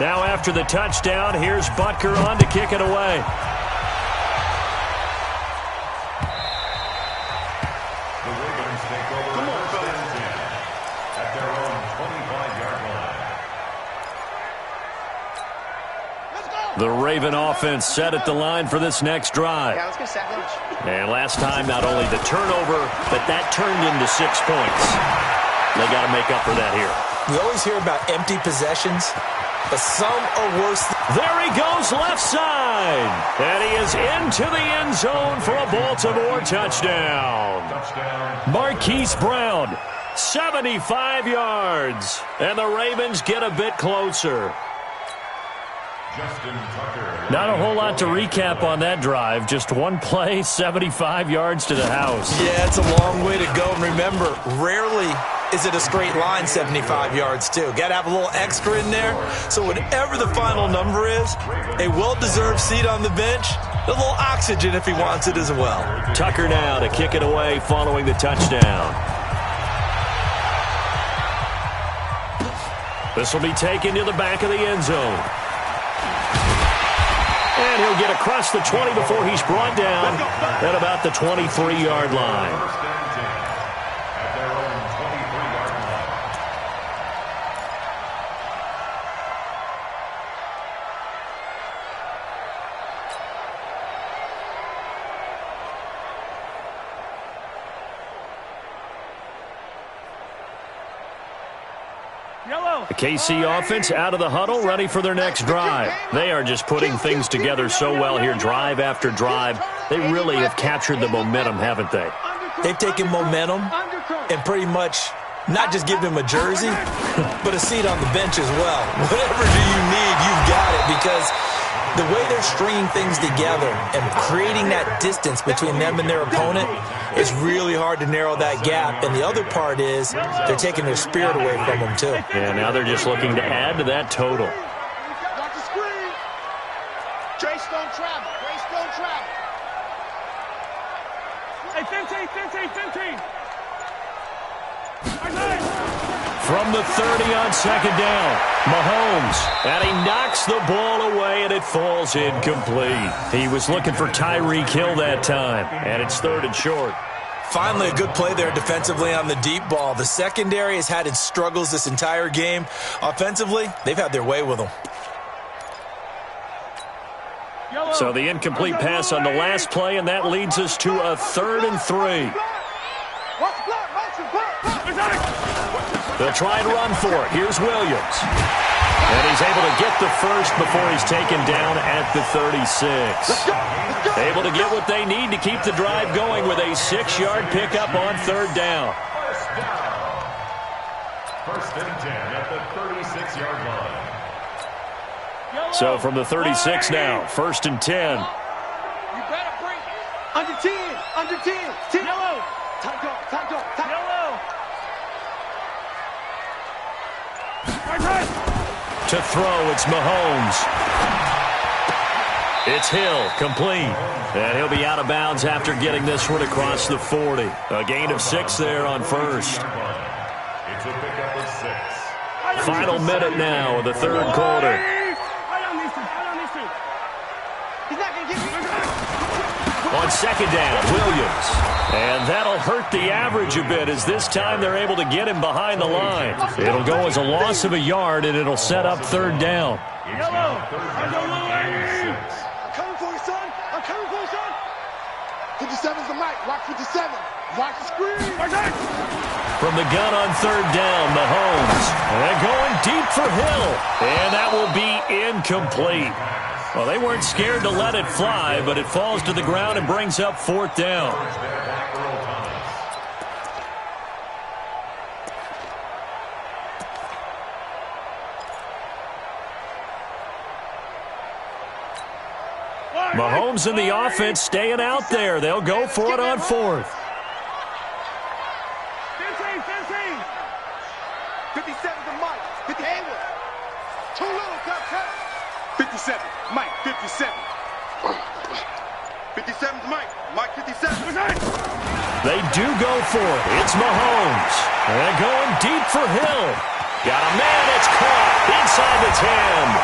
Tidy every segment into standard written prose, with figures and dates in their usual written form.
Now after the touchdown, here's Butker on to kick it away. The Raven offense set at the line for this next drive. Yeah, let's get sandwich. And last time, not only the turnover, but that turned into 6 points. They got to make up for that here. We always hear about empty possessions, but some are worse. There he goes left side. And he is into the end zone for a Baltimore touchdown. Marquise Brown, 75 yards. And the Ravens get a bit closer. Not a whole lot to recap on that drive. Just one play, 75 yards to the house. Yeah, it's a long way to go. And remember, rarely is it a straight line 75 yards, too. Got to have a little extra in there. So whatever the final number is, a well-deserved seat on the bench, a little oxygen if he wants it as well. Tucker now to kick it away following the touchdown. This will be taken to the back of the end zone. And he'll get across the 20 before he's brought down at about the 23-yard line. The KC offense out of the huddle, ready for their next drive. They are just putting things together so well here, drive after drive. They really have captured the momentum, haven't they? They've taken momentum and pretty much not just given him a jersey, but a seat on the bench as well. Whatever do you need, you've got it, because the way they're stringing things together and creating that distance between them and their opponent is really hard to narrow that gap. And the other part is they're taking their spirit away from them, too. Yeah, now they're just looking to add to that total. Watch the screen. Trace don't travel. Trace don't travel. Hey, 15. From the 30 on second down, Mahomes, and he knocks the ball away, and it falls incomplete. He was looking for Tyreek Hill that time, and it's 3rd and short. Finally, a good play there defensively on the deep ball. The secondary has had its struggles this entire game. Offensively, they've had their way with them. So the incomplete pass on the last play, and that leads us to a 3rd and 3. They'll try and run for it. Here's Williams. And he's able to get the first before he's taken down at the 36. Able to get what they need to keep the drive going with a 6-yard pickup on 3rd down. First and 10 at the 36-yard line. So from the 36 now, 1st and 10. You better bring it. Under 10. Under 10. 10. Yellow. Time go. Yellow. To throw, it's Mahomes. It's Hill, complete. And he'll be out of bounds after getting this one across the 40. A gain of 6 there on first. It's a pickup of 6. Final minute now of the 3rd quarter. He's not going to get me. On second down, Williams. And that'll hurt the average a bit, as this time they're able to get him behind the line. It'll go as a loss of a yard, and it'll set up 3rd down. I'm coming for you, son. 57's the mic. Watch 57. Watch the screen. From the gun on 3rd down, Mahomes. And going deep for Hill. And that will be incomplete. Well, they weren't scared to let it fly, but it falls to the ground and brings up 4th down. Mahomes and the offense staying out there. They'll go for it on 4th. 57's the mic. 50 Hayward. Too little, cut. 57. Mike, 57. 57's Mike. Mike, 57. They do go for it. It's Mahomes. And going deep for Hill. Got a man. It's caught inside the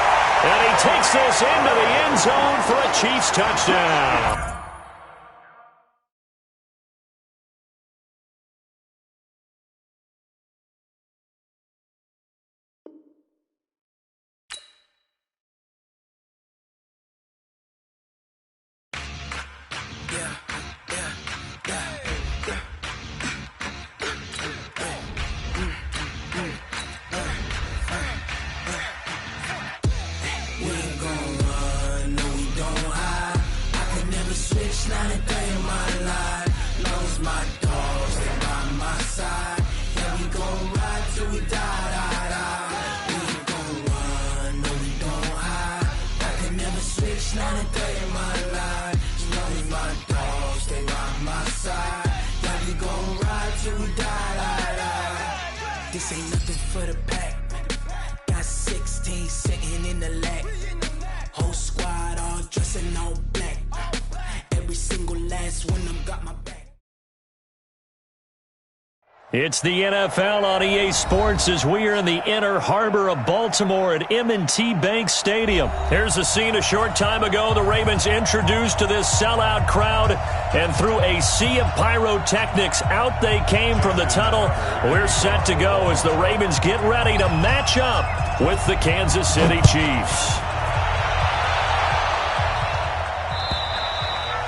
10. And he takes this into the end zone for a Chiefs touchdown. This ain't nothing for the pack. Got 16 sitting in the lag. Whole squad all dressing all black. Every single last one of them got my back. It's the NFL on EA Sports as we are in the inner harbor of Baltimore at M&T Bank Stadium. Here's a scene a short time ago. The Ravens introduced to this sellout crowd, and through a sea of pyrotechnics, out they came from the tunnel. We're set to go as the Ravens get ready to match up with the Kansas City Chiefs.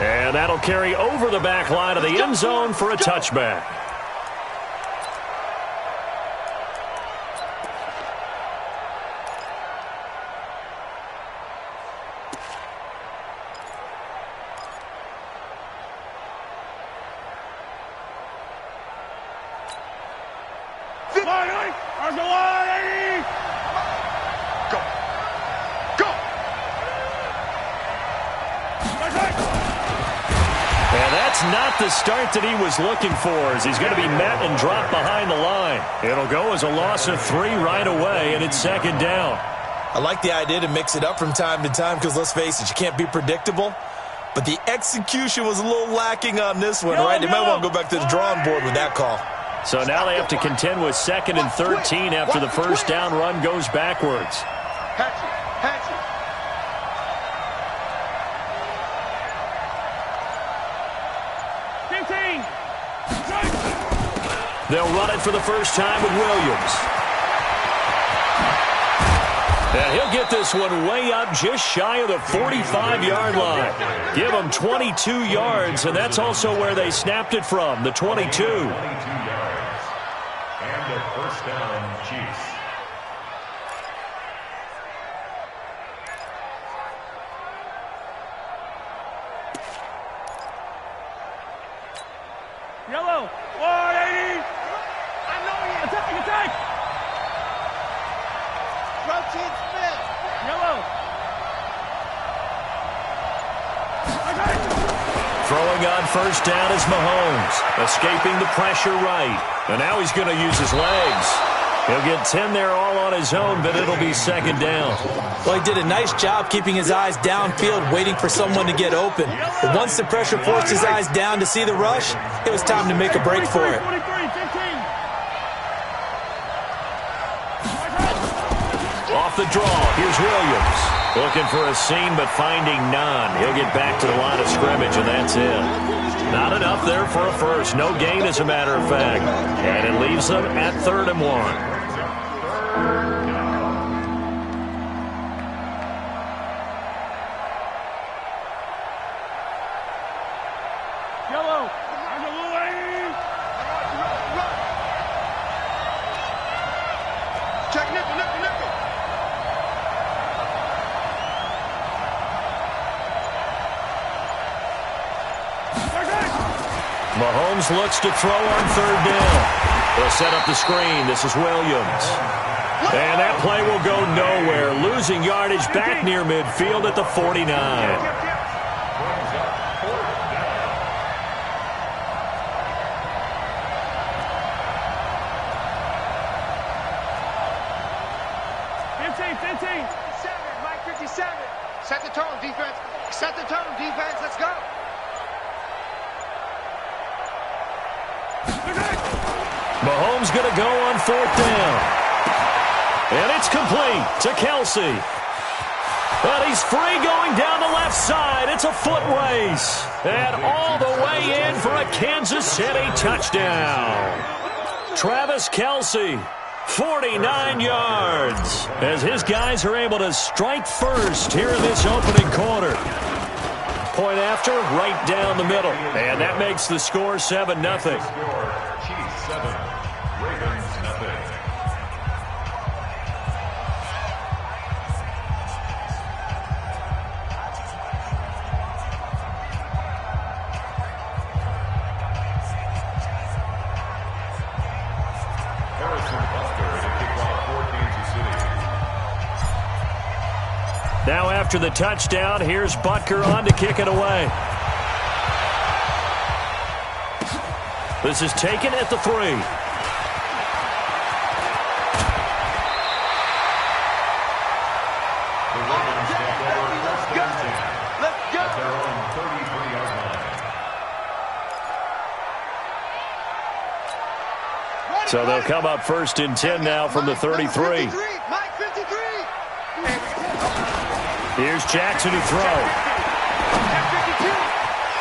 And that'll carry over the back line of the end zone for a touchback. Not the start that he was looking for, as he's going to be met and dropped behind the line. It'll go as a loss of 3 right away, and it's second down. I like the idea to mix it up from time to time because, let's face it, you can't be predictable. But the execution was a little lacking on this one, right? They might want to go back to the drawing board with that call. So now they have to contend with 2nd and 13 after the first down run goes backwards. Hatchet. They'll run it for the first time with Williams. And he'll get this one way up just shy of the 45-yard line. Give them 22 yards, and that's also where they snapped it from, the 22. 22 yards. And a first down, Chiefs. Yellow. 180. I know you. Attack. Rotate spin. Yellow. Throwing on first down is Mahomes, escaping the pressure right. And now he's going to use his legs. He'll get 10 there all on his own, but it'll be second down. Well, he did a nice job keeping his eyes downfield, waiting for someone to get open. But once the pressure forced his eyes down to see the rush, it was time to make a break for it. 43, 15. Off the draw, here's Williams. Looking for a seam, but finding none. He'll get back to the line of scrimmage, and that's it. Not enough there for a first. No gain, as a matter of fact. And it leaves them at 3rd and 1. Check nickel. Mahomes looks to throw on 3rd down. They'll set up the screen. This is Williams. And that play will go nowhere. Losing yardage back near midfield at the 49. Set the tone, defense. Set the tone, defense. Let's go. Mahomes going to go on 4th down. And it's complete to Kelsey. And he's free going down the left side. It's a foot race. And all the way in for a Kansas City touchdown. Travis Kelce, 49 yards, as his guys are able to strike first here in this opening quarter. Point after, right down the middle. And that makes the score 7-0. Chiefs 7, Ravens nothing. Now after the touchdown, here's Butker on to kick it away. This is taken at the 3. Let's go. At their own 33-yard line. So they'll come up first and 10 now from the 33. Mike 53. Here's Jackson to throw.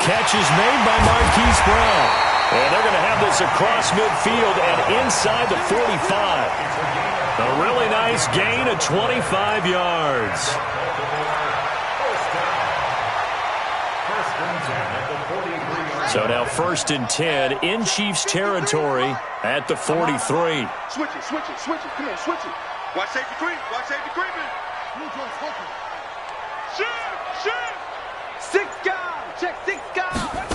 Catch is made by Marquise Brown. And they're going to have this across midfield and inside the 45. A really nice gain of 25 yards. So now first and 10 in Chiefs territory at the 43. Switch it. Come here, switch it. Watch safety creep. Shoot. 6 guard. Check 6 guard.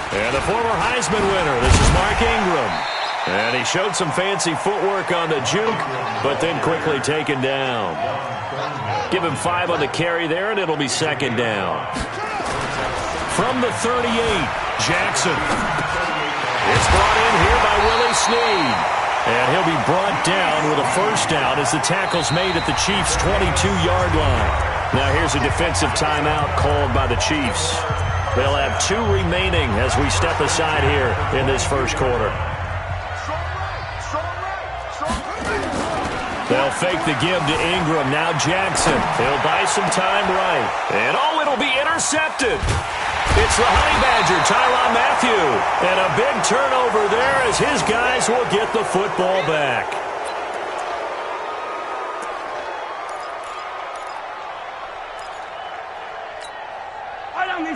And the former Heisman winner, this is Mark Ingram. And he showed some fancy footwork on the juke, but then quickly taken down. Give him 5 on the carry there, and it'll be second down. From the 38, Jackson. It's brought in here by Willie Snead. And he'll be brought down with a first down as the tackle's made at the Chiefs' 22-yard line. Now here's a defensive timeout called by the Chiefs. They'll have 2 remaining as we step aside here in this first quarter. They'll fake the give to Ingram. Now Jackson. He'll buy some time right. And it'll be intercepted. It's the Honey Badger, Tyrann Mathieu. And a big turnover there as his guys will get the football back.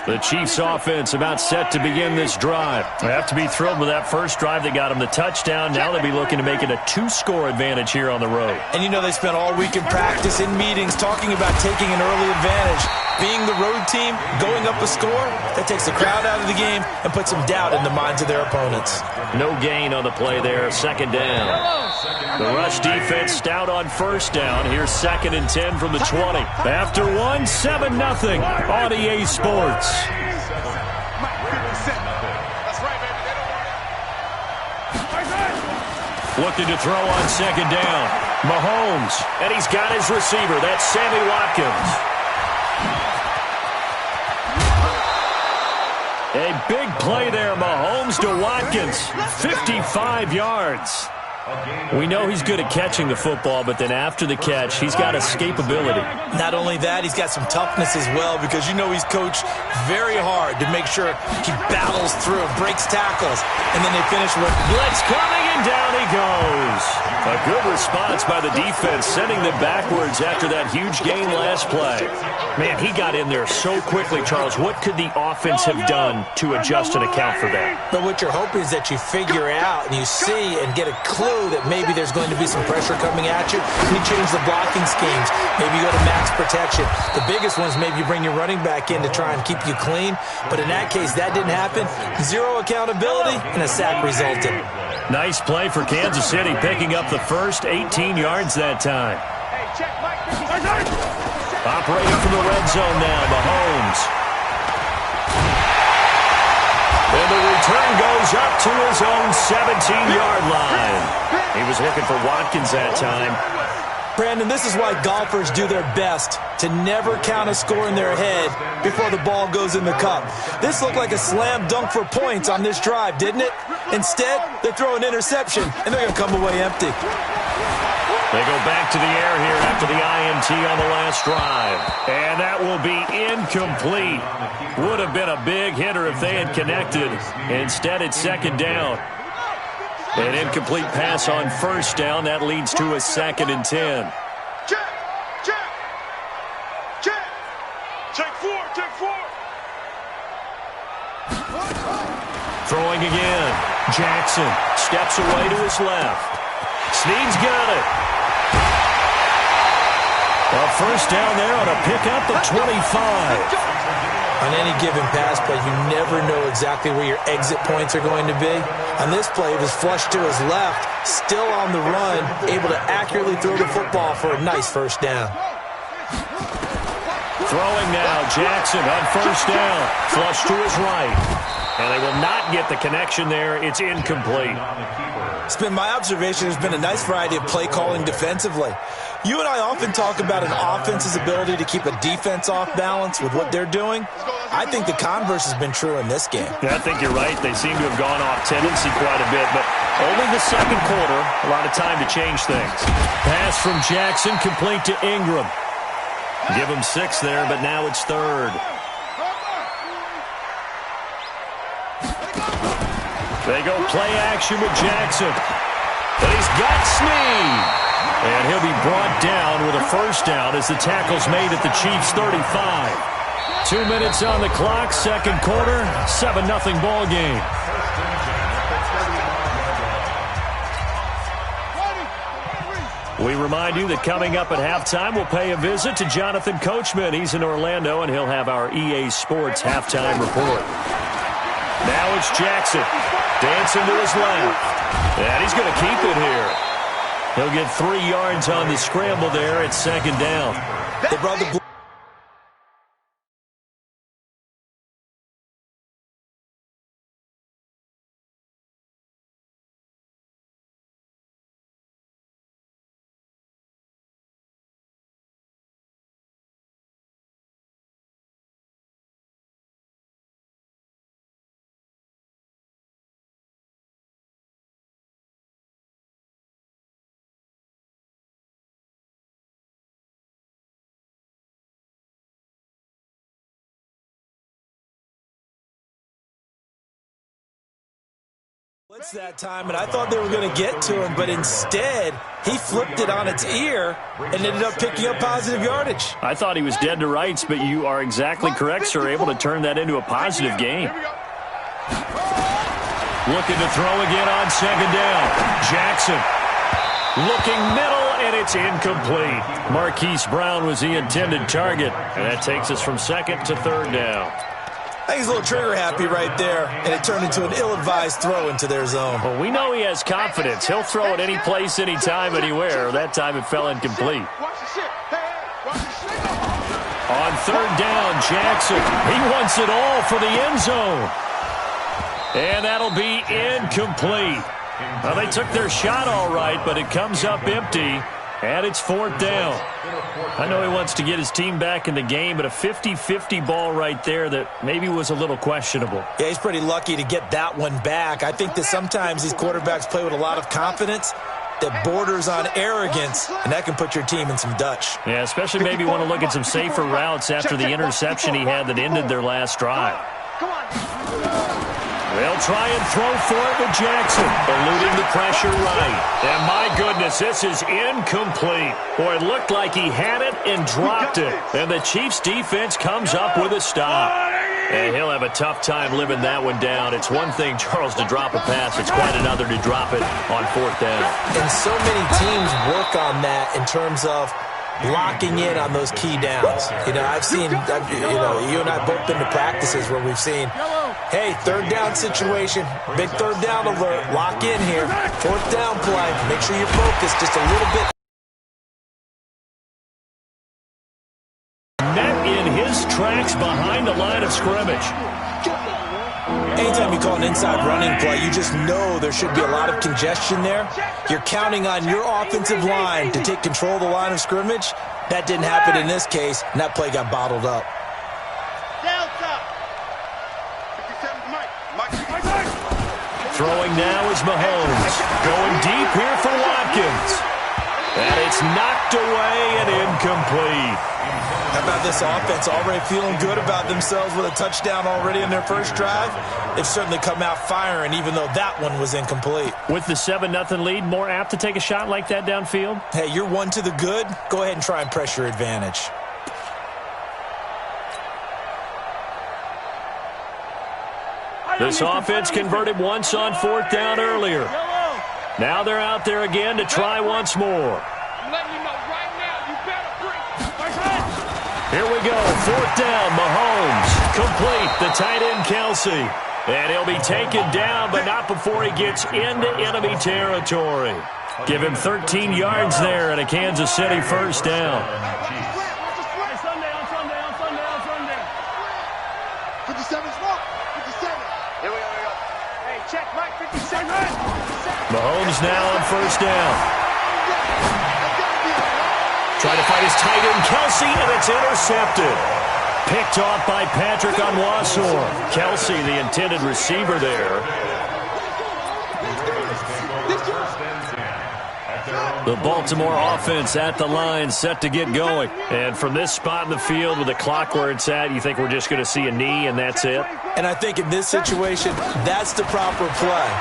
The Chiefs offense about set to begin this drive. They have to be thrilled with that first drive that got them the touchdown. Now they'll be looking to make it a 2-score advantage here on the road. And you know they spent all week in practice, in meetings, talking about taking an early advantage. Being the road team, going up a score, that takes the crowd out of the game and puts some doubt in the minds of their opponents. No gain on the play there, second down. The rush defense stout on first down. Here's second and 10 from the 20. After 1, 7-0 on EA Sports. Looking to throw on second down. Mahomes, and he's got his receiver. That's Sammy Watkins. A big play there, Mahomes to Watkins. 55 yards. We know he's good at catching the football, but then after the catch, he's got escapability. Not only that, he's got some toughness as well, because you know he's coached very hard to make sure he battles through, breaks tackles, and then they finish with blitz coming, and down he goes. A good response by the defense, sending them backwards after that huge gain last play. Man, he got in there so quickly, Charles. What could the offense have done to adjust and account for that? But what you're hoping is that you figure out and you see and get a clue that maybe there's going to be some pressure coming at you. You change the blocking schemes. Maybe you go to max protection. The biggest one is maybe you bring your running back in to try and keep you clean. But in that case, that didn't happen. 0 accountability, and a sack resulted. Nice play for Kansas City, picking up the first 18 yards that time. Operating from the red zone now, Mahomes. And the return goes up to his own 17-yard line. He was looking for Watkins that time. Brandon, this is why golfers do their best to never count a score in their head before the ball goes in the cup. This looked like a slam dunk for points on this drive, didn't it? Instead, they throw an interception, and they're going to come away empty. They go back to the air here after the INT on the last drive. And that will be incomplete. Would have been a big hitter if they had connected. Instead, it's second down. An incomplete pass on first down. That leads to a 2nd and 10. Take four. Throwing again. Jackson steps away to his left. Snead's got it. A first down there on a pickup of 25. On any given pass play, you never know exactly where your exit points are going to be. On this play, it was flushed to his left, still on the run, able to accurately throw the football for a nice first down. Throwing now, Jackson on first down. Flush to his right. And they will not get the connection there. It's incomplete. It's been my observation there's been a nice variety of play calling defensively. You and I often talk about an offense's ability to keep a defense off balance with what they're doing. I think the converse has been true in this game. Yeah, I think you're right. They seem to have gone off tendency quite a bit, but only the second quarter, a lot of time to change things. Pass from Jackson, complete to Ingram. Give him 6 there, but now it's 3rd. They go play action with Jackson. But he's got Snead. And he'll be brought down with a first down as the tackle's made at the Chiefs' 35. 2 minutes on the clock, second quarter, 7-0 ball game. We remind you that coming up at halftime, we'll pay a visit to Jonathan Coachman. He's in Orlando, and he'll have our EA Sports halftime report. Now it's Jackson, dancing to his left. And he's going to keep it here. He'll get 3 yards on the scramble there. It's second down. They brought the It's that time, and I thought they were going to get to him, but instead, he flipped it on its ear and ended up picking up positive yardage. I thought he was dead to rights, but you are exactly correct, sir. Able to turn that into a positive gain. Looking to throw again on second down. Jackson looking middle, and it's incomplete. Marquise Brown was the intended target, and that takes us from second to third down. I think he's a little trigger happy right there, and it turned into an ill-advised throw into their zone. Well, we know he has confidence. He'll throw it any place, anytime, anywhere. That time it fell incomplete. On third down, Jackson. He wants it all for the end zone. And that'll be incomplete. Well, they took their shot all right, but it comes up empty, and it's fourth down. I know he wants to get his team back in the game, but a 50-50 ball right there that maybe was a little questionable. Yeah, he's pretty lucky to get that one back. I think that sometimes these quarterbacks play with a lot of confidence that borders on arrogance, and that can put your team in some Dutch. Yeah, especially maybe want to look at some safer routes after the interception he had that ended their last drive. They'll try and throw for it with Jackson, eluding the pressure right. And my goodness, this is incomplete. Boy, it looked like he had it and dropped it. And the Chiefs' defense comes up with a stop. And he'll have a tough time living that one down. It's one thing, Charles, to drop a pass. It's quite another to drop it on fourth down. And so many teams work on that in terms of locking in on those key downs. You know, I've seen, you and I both been to practices where we've seen, hey, third down situation, big third down alert, lock in here, fourth down play, make sure you're focused just a little bit. Met in his tracks behind the line of scrimmage. Anytime you call an inside running play, you just know there should be a lot of congestion there. You're counting on your offensive line to take control of the line of scrimmage. That didn't happen in this case, and that play got bottled up. Throwing now is Mahomes. Going deep here for Watkins. And it's knocked away and incomplete. How about this offense already feeling good about themselves with a touchdown already in their first drive? They've certainly come out firing, even though that one was incomplete. With the 7-0 lead, more apt to take a shot like that downfield? Hey, you're one to the good. Go ahead and try and press your advantage. This offense converted once on 4th down earlier. Now they're out there again to try once more. I'm letting you know right now, you better bring. Here we go, 4th down, Mahomes. Complete, the tight end, Kelsey. And he'll be taken down, but not before he gets into enemy territory. Give him 13 yards there and a Kansas City first down. Sunday. 57's wrong. 57. Here we go. Hey, check, Mike, 57. Mahomes now on first down. Trying to find his tight end, Kelsey, and it's intercepted. Picked off by Patrick Onwuasor. Kelsey, the intended receiver there. The Baltimore offense at the line, set to get going. And from this spot in the field with the clock where it's at, you think we're just going to see a knee and that's it? And I think in this situation, that's the proper play.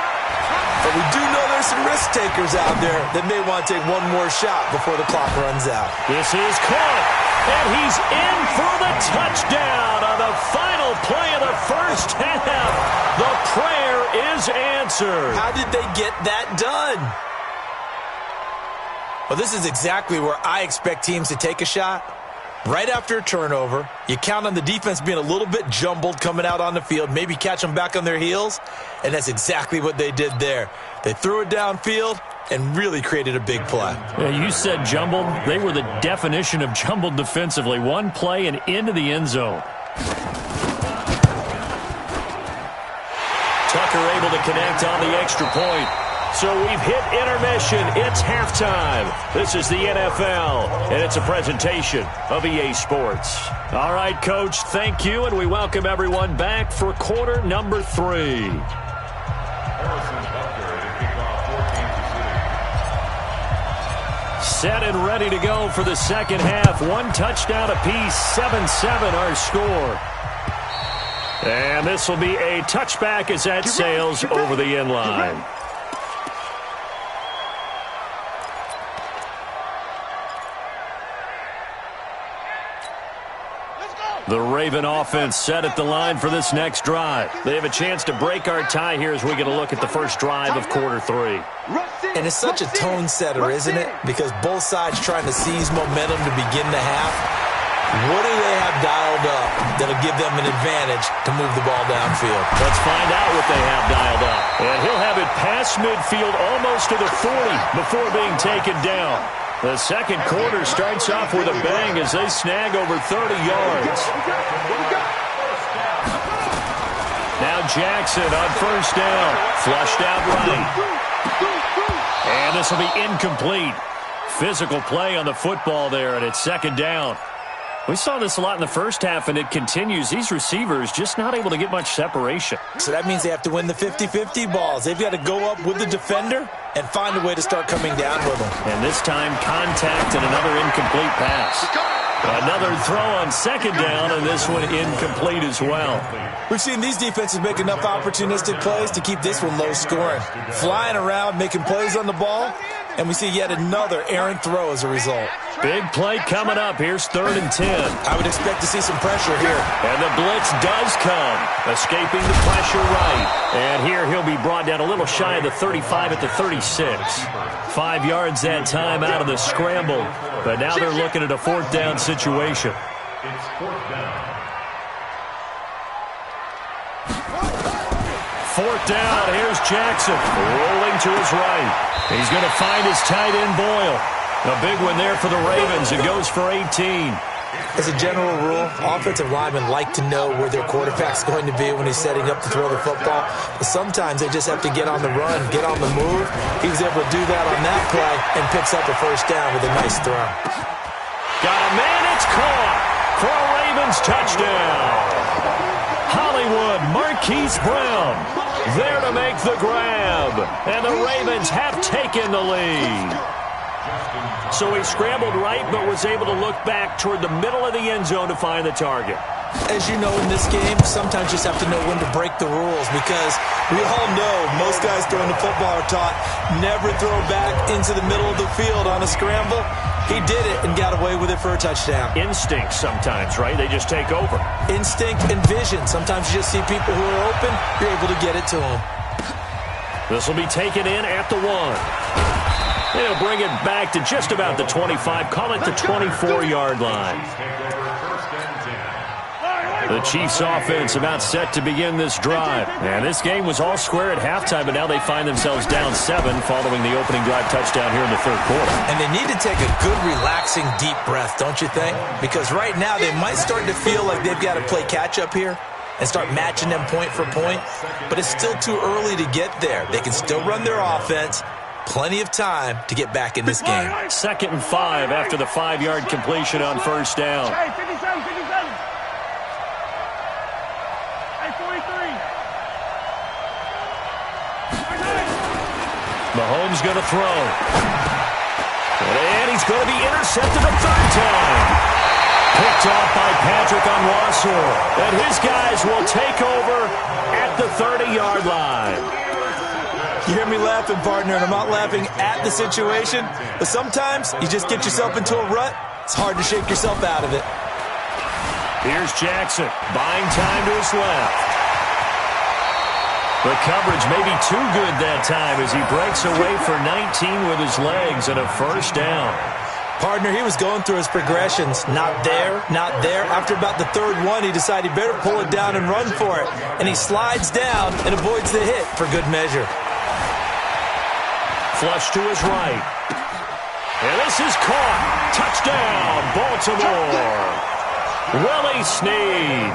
But we do know there's some risk takers out there that may want to take one more shot before the clock runs out. This is caught, and he's in for the touchdown on the final play of the first half. The prayer is answered. How did they get that done? Well, this is exactly where I expect teams to take a shot. Right after a turnover, you count on the defense being a little bit jumbled coming out on the field, maybe catch them back on their heels, and that's exactly what they did there. They threw it downfield and really created a big play. Yeah, you said jumbled. They were the definition of jumbled defensively. One play and into the end zone. Tucker able to connect on the extra point. So we've hit intermission. It's halftime. This is the NFL, and it's a presentation of EA Sports. All right, Coach, thank you, and we welcome everyone back for quarter number 3. Set and ready to go for the second half. One touchdown apiece, 7-7 our score. And this will be a touchback as that sails over the end line. The Raven offense set at the line for this next drive. They have a chance to break our tie here as we get a look at the first drive of quarter 3. And it's such a tone setter, isn't it? Because both sides trying to seize momentum to begin the half. What do they have dialed up that'll give them an advantage to move the ball downfield? Let's find out what they have dialed up. And he'll have it past midfield almost to the 40 before being taken down. The second quarter starts off with a bang as they snag over 30 yards. Now Jackson on first down. Flushed out right. And this will be incomplete. Physical play on the football there, and it's second down. We saw this a lot in the first half, and it continues. These receivers just not able to get much separation. So that means they have to win the 50-50 balls. They've got to go up with the defender and find a way to start coming down with them. And this time, contact and another incomplete pass. Another throw on second down, and this one incomplete as well. We've seen these defenses make enough opportunistic plays to keep this one low scoring. Flying around, making plays on the ball, and we see yet another errant throw as a result. Big play coming up. Here's 3rd and 10. I would expect to see some pressure here. And the blitz does come, escaping the pressure right. And here he'll be brought down a little shy of the 35 at the 36. 5 yards that time out of the scramble. But now they're looking at a 4th down situation. It's 4th down. 4th down. Here's Jackson rolling to his right. He's going to find his tight end Boyle. A big one there for the Ravens. It goes for 18. As a general rule, offensive linemen like to know where their quarterback's going to be when he's setting up to throw the football. But sometimes they just have to get on the run, get on the move. He was able to do that on that play and picks up a first down with a nice throw. Got a man. It's caught for a Ravens touchdown. Hollywood Marquise Brown there to make the grab. And the Ravens have taken the lead. So he scrambled right, but was able to look back toward the middle of the end zone to find the target. As you know, in this game, sometimes you just have to know when to break the rules, because we all know most guys throwing the football are taught never throw back into the middle of the field on a scramble. He did it and got away with it for a touchdown. Instinct sometimes, right? They just take over. Instinct and vision. Sometimes you just see people who are open, you're able to get it to them. This will be taken in at the 1. They'll bring it back to just about the 25, call it the 24-yard line. The Chiefs offense about set to begin this drive. And this game was all square at halftime, but now they find themselves down 7 following the opening drive touchdown here in the third quarter. And they need to take a good, relaxing, deep breath, don't you think? Because right now they might start to feel like they've got to play catch-up here and start matching them point for point. But it's still too early to get there. They can still run their offense. Plenty of time to get back in this game. 2nd and 5 after the 5-yard completion on first down. Hey, 57, 57. Hey, 43. Mahomes going to throw. And he's going to be intercepted a third time. Picked off by Patrick on Wasser. And his guys will take over at the 30-yard line. You hear me laughing, partner, and I'm not laughing at the situation, but sometimes you just get yourself into a rut. It's hard to shake yourself out of it. Here's Jackson, buying time to his left. The coverage may be too good that time as he breaks away for 19 with his legs and a first down. Partner, he was going through his progressions. Not there, not there. After about the third one, he decided he better pull it down and run for it. And he slides down and avoids the hit for good measure. Flush to his right. And this is caught. Touchdown, Baltimore. Willie Snead.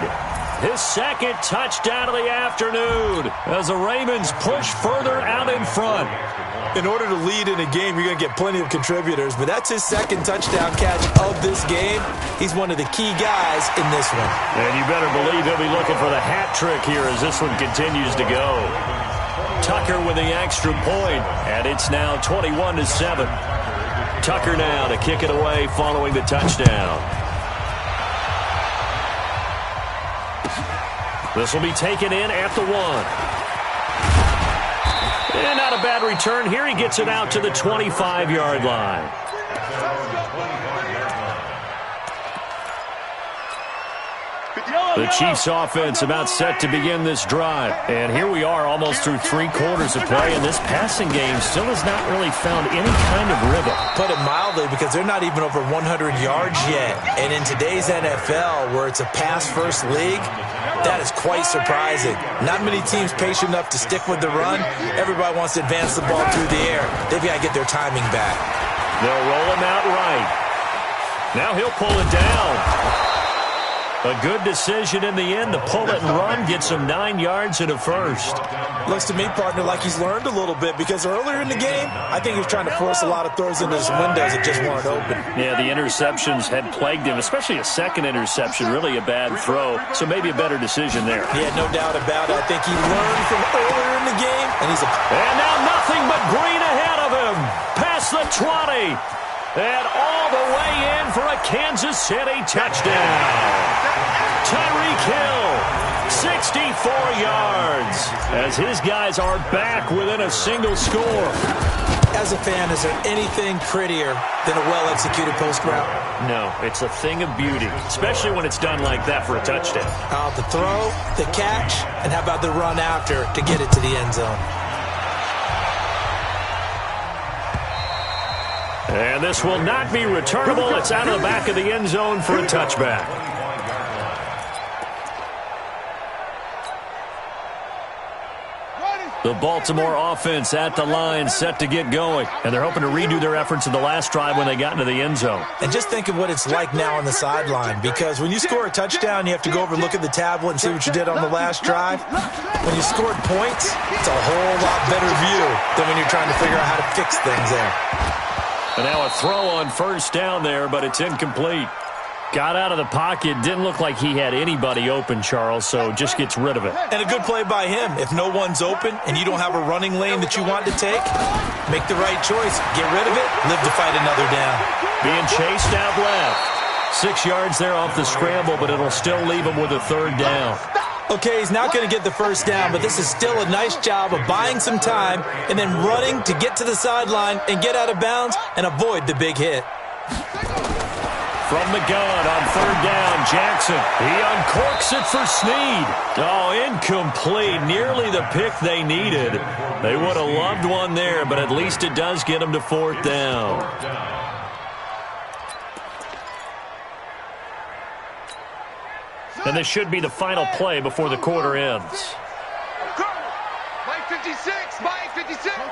His 2nd touchdown of the afternoon as the Ravens push further out in front. In order to lead in a game, you're going to get plenty of contributors, but that's his 2nd touchdown catch of this game. He's one of the key guys in this one. And you better believe he'll be looking for the hat trick here as this one continues to go. Tucker with the extra point, and it's now 21-7. Tucker now to kick it away following the touchdown. This will be taken in at the 1. And not a bad return here. He gets it out to the 25-yard line. The Chiefs offense about set to begin this drive. And here we are almost through 3 quarters of play, and this passing game still has not really found any kind of rhythm. Put it mildly, because they're not even over 100 yards yet. And in today's NFL, where it's a pass-first league, that is quite surprising. Not many teams patient enough to stick with the run. Everybody wants to advance the ball through the air. They've got to get their timing back. They'll roll him out right. Now he'll pull it down. A good decision in the end to pull it and run, gets him 9 yards and a first. Looks to me, partner, like he's learned a little bit, because earlier in the game, I think he was trying to force a lot of throws into his windows that just weren't open. Yeah, the interceptions had plagued him, especially a 2nd interception, really a bad throw, so maybe a better decision there. Yeah, no doubt about it. I think he learned from earlier in the game, and he's And now nothing but green ahead of him, past the 20. And all the way in for a Kansas City touchdown. Tyreek Hill, 64 yards, as his guys are back within a single score. As a fan, is there anything prettier than a well-executed post route? No, it's a thing of beauty, especially when it's done like that for a touchdown. The throw, the catch, and how about the run after to get it to the end zone? And this will not be returnable. It's out of the back of the end zone for a touchback. The Baltimore offense at the line, set to get going. And they're hoping to redo their efforts in the last drive when they got into the end zone. And just think of what it's like now on the sideline, because when you score a touchdown, you have to go over and look at the tablet and see what you did on the last drive. When you scored points, it's a whole lot better view than when you're trying to figure out how to fix things there. And now a throw on first down there, but it's incomplete. Got out of the pocket. Didn't look like he had anybody open, Charles, so just gets rid of it. And a good play by him. If no one's open and you don't have a running lane that you want to take, make the right choice. Get rid of it. Live to fight another down. Being chased out left. 6 yards there off the scramble, but it'll still leave him with a third down. Okay, he's not going to get the first down, but this is still a nice job of buying some time and then running to get to the sideline and get out of bounds and avoid the big hit. From the gun on third down, Jackson. He uncorks it for Snead. Oh, incomplete. Nearly the pick they needed. They would have loved one there, but at least it does get them to fourth down. And this should be the final play before the quarter ends. Mike 56, Mike 56. I'm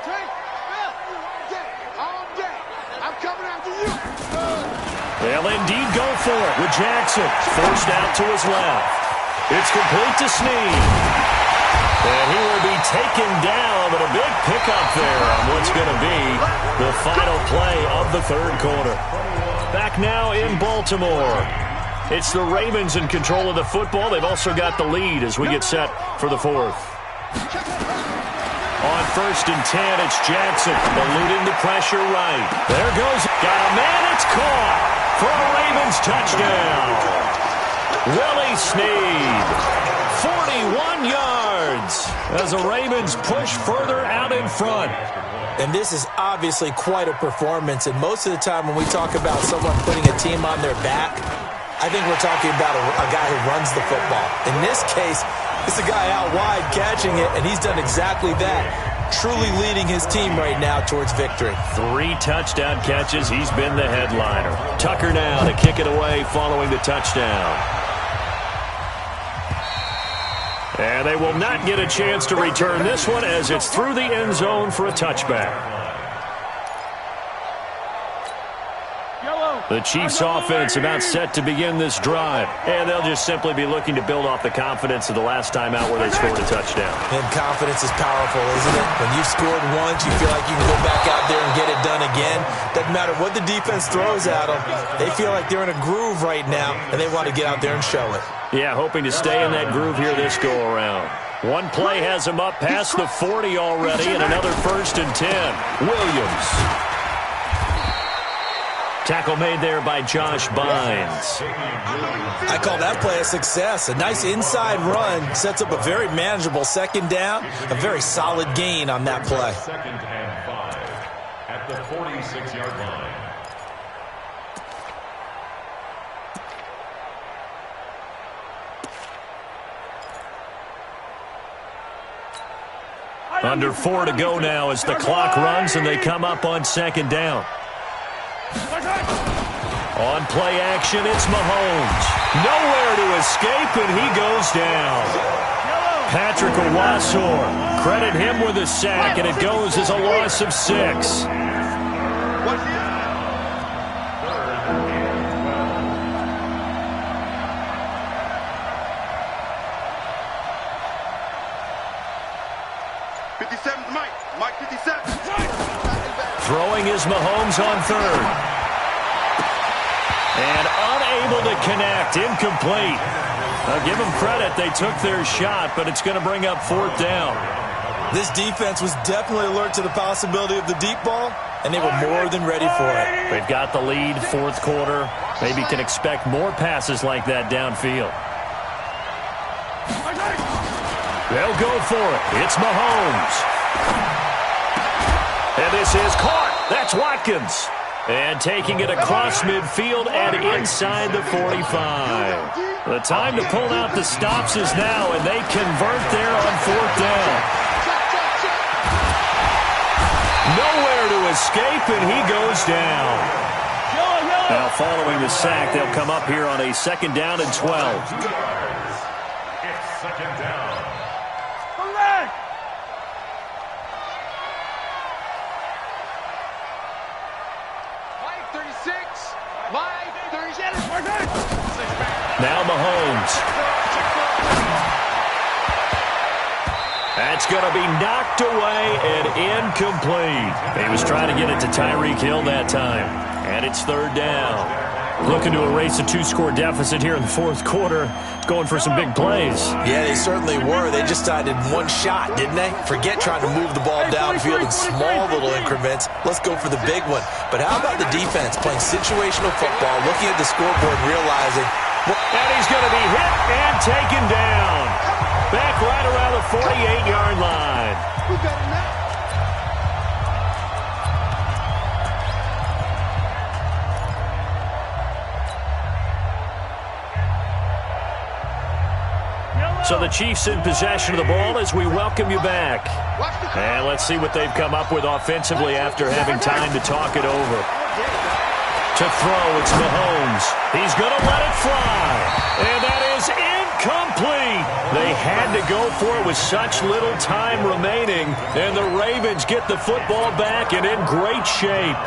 coming after you. They'll indeed go for it with Jackson. Forced out to his left. It's complete to Snead. And he will be taken down, but a big pickup there on what's going to be the final play of the third quarter. Back now in Baltimore. It's the Ravens in control of the football. They've also got the lead as we get set for the fourth. On 1st and 10, it's Jackson eluding the pressure right. There goes. Got a man. It's caught for a Ravens touchdown. Willie Snead, 41 yards as the Ravens push further out in front. And this is obviously quite a performance. And most of the time when we talk about someone putting a team on their back, I think we're talking about a guy who runs the football. In this case, it's a guy out wide catching it, and he's done exactly that, truly leading his team right now towards victory. 3 touchdown catches. He's been the headliner. Tucker now to kick it away following the touchdown. And they will not get a chance to return this one as it's through the end zone for a touchback. The Chiefs' offense about set to begin this drive. And they'll just simply be looking to build off the confidence of the last time out where they scored a touchdown. And confidence is powerful, isn't it? When you've scored once, you feel like you can go back out there and get it done again. Doesn't matter what the defense throws at them. They feel like they're in a groove right now, and they want to get out there and show it. Yeah, hoping to stay in that groove here this go-around. One play has him up past the 40 already, and another 1st and 10. Williams. Tackle made there by Josh Bynes. I call that play a success. A nice inside run sets up a very manageable second down. A very solid gain on that play. 2nd and 5 at the 46-yard line. Under 4 to go now as the clock runs and they come up on 2nd down. On play action, it's Mahomes. Nowhere to escape, and he goes down. Patrick Owasor, credit him with a sack, and it goes as a loss of 6. Mike 57. Throwing is Mahomes on 3rd. And unable to connect, incomplete. I'll give them credit, they took their shot, but it's going to bring up 4th down. This defense was definitely alert to the possibility of the deep ball, and they were more than ready for it. They've got the lead, 4th quarter. Maybe can expect more passes like that downfield. They'll go for it. It's Mahomes. And this is caught. That's Watkins. And taking it across midfield and inside the 45. The time to pull out the stops is now, and they convert there on 4th down. Nowhere to escape, and he goes down. Now following the sack, they'll come up here on a 2nd down and 12. It's 2nd down. Now Mahomes. That's going to be knocked away and incomplete. He was trying to get it to Tyreek Hill that time. And it's 3rd down. Looking to erase a 2-score deficit here in the fourth quarter. Going for some big plays. Yeah, they certainly were. They just decided one shot, didn't they? Forget trying to move the ball downfield in small little increments. Let's go for the big one. But how about the defense playing situational football, looking at the scoreboard, realizing... And he's going to be hit and taken down. Back right around the 48-yard line. We better now. So the Chiefs in possession of the ball as we welcome you back. And let's see what they've come up with offensively after having time to talk it over. To throw, it's Mahomes. He's going to let it fly. And that is incomplete. They had to go for it with such little time remaining. And the Ravens get the football back and in great shape.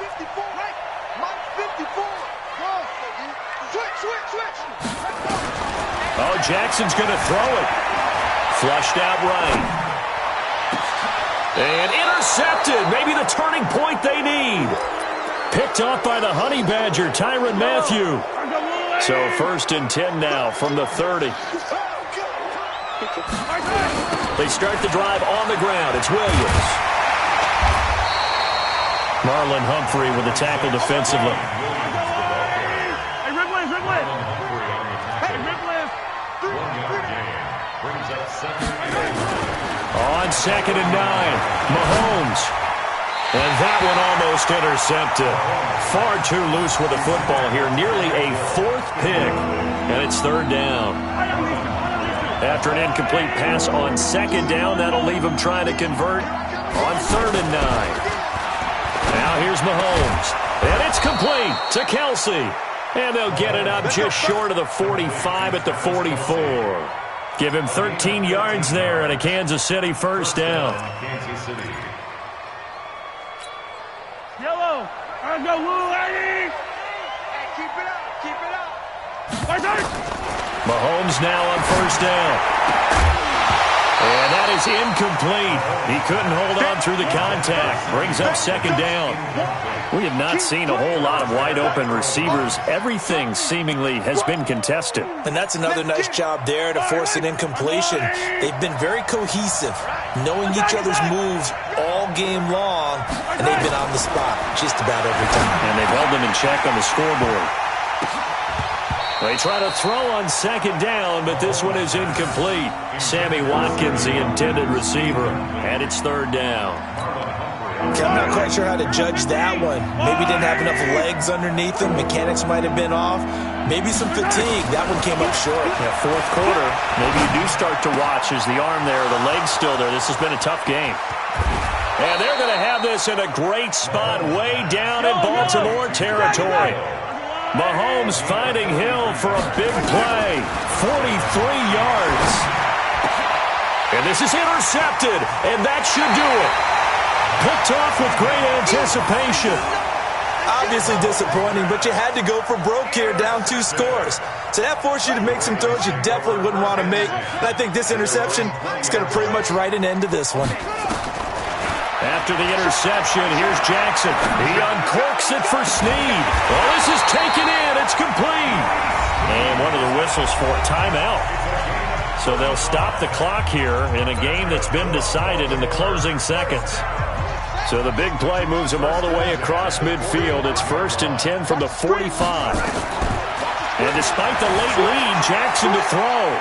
54, right? Mike 54. Switch. Oh, Jackson's going to throw it. Flushed out right. And intercepted. Maybe the turning point they need. Picked off by the Honey Badger, Tyrann Mathieu. So 1st and 10 now from the 30. They start the drive on the ground. It's Williams. Marlon Humphrey with the tackle defensively. On 2nd and 9, Mahomes. And that one almost intercepted. Far too loose with the football here. Nearly a 4th pick. And it's 3rd down. After an incomplete pass on 2nd down, that'll leave him trying to convert on 3rd and 9. Now here's Mahomes. And it's complete to Kelsey. And they'll get it up just short of the 45 at the 44. Give him 13 yards there and a Kansas City 1st down. Yellow. I go, Lou, Eddie. Hey, keep it up. Mahomes now on 1st down. And that is incomplete. He couldn't hold on through the contact. Brings up 2nd down. We have not seen a whole lot of wide-open receivers. Everything seemingly has been contested. And that's another nice job there to force an incompletion. They've been very cohesive, knowing each other's moves all game long, and they've been on the spot just about every time. And they've held them in check on the scoreboard. They try to throw on 2nd down, but this one is incomplete. Sammy Watkins, the intended receiver, and it's 3rd down. I'm not quite sure how to judge that one. Maybe didn't have enough legs underneath him. Mechanics might have been off. Maybe some fatigue. That one came up short. Yeah, 4th quarter. Maybe you do start to watch as the arm there, the leg's still there. This has been a tough game. And they're going to have this in a great spot way down in Baltimore territory. Mahomes finding Hill for a big play. 43 yards. And this is intercepted, and that should do it. Picked off with great anticipation. Obviously disappointing, but you had to go for broke here, down 2 scores. So that forced you to make some throws you definitely wouldn't want to make. And I think this interception is going to pretty much write an end to this one. After the interception, here's Jackson. He uncorks it for Snead. Well, this is taken in. It's complete. And one of the whistles for timeout. So they'll stop the clock here in a game that's been decided in the closing seconds. So the big play moves him all the way across midfield. It's 1st and 10 from the 45. And despite the late lead, Jackson to throw.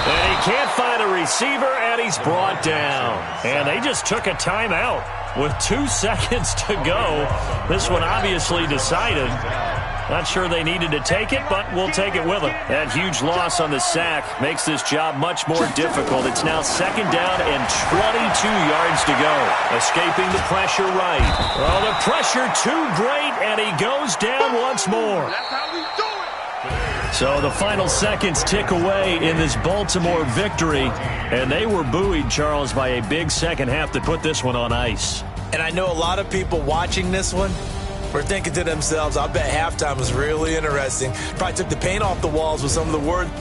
And he can't find a receiver, and he's brought down. And they just took a timeout with 2 seconds to go. This one obviously decided. Not sure they needed to take it, but we'll take it with them. That huge loss on the sack makes this job much more difficult. It's now 2nd down and 22 yards to go. Escaping the pressure right. Well, the pressure too great, and he goes down once more. That's how we do it. So the final seconds tick away in this Baltimore victory, and they were buoyed, Charles, by a big second half that put this one on ice. And I know a lot of people watching this one were thinking to themselves, I bet halftime was really interesting. Probably took the paint off the walls with some of the words